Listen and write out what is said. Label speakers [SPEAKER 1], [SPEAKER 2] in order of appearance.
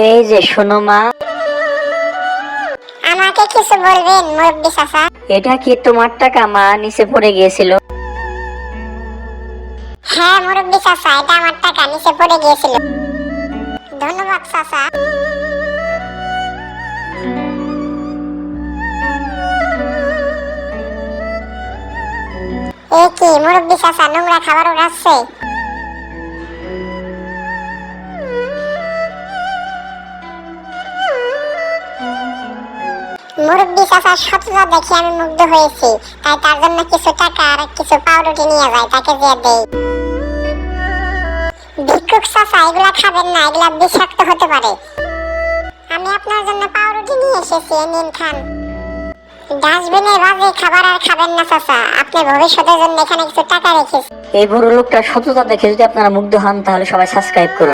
[SPEAKER 1] এই যে শোনো মা,
[SPEAKER 2] আমাকে কিছু বলবেন মুরব্বি চাচা?
[SPEAKER 1] এটা কি তোমার টাকা মা? নিচে পড়ে গিয়েছিল।
[SPEAKER 2] হ্যাঁ মুরব্বি চাচা, এটা আমার টাকা, নিচে পড়ে গিয়েছিল। ধন্যবাদ চাচা। এ কি মুরব্বি চাচা, নোংরা খাবার উড়াচ্ছে। মুরব্বি চাচার সততা দেখে আমি মুগ্ধ হয়েছি, তাই তার জন্য কিছু টাকা আর কিছু পাউরুটি নিয়ে যায়, তাকে দিয়ে দেই। ভিক্ষুক চাচা, এগুলা খাবেন না, এগুলা বিষাক্ত হতে পারে। আমি আপনার জন্য পাউরুটি নিয়ে এসেছি, নিন খান। ডাস্টবিনে বাজে খাবার আর খাবেন না চাচা, আপনি ভবিষ্যতের জন্য এখানে কিছু টাকা রেখেছি।
[SPEAKER 1] এই বড় লোকটার সততা দেখে যদি আপনারা মুগ্ধ হন তাহলে সবাই সাবস্ক্রাইব করুন।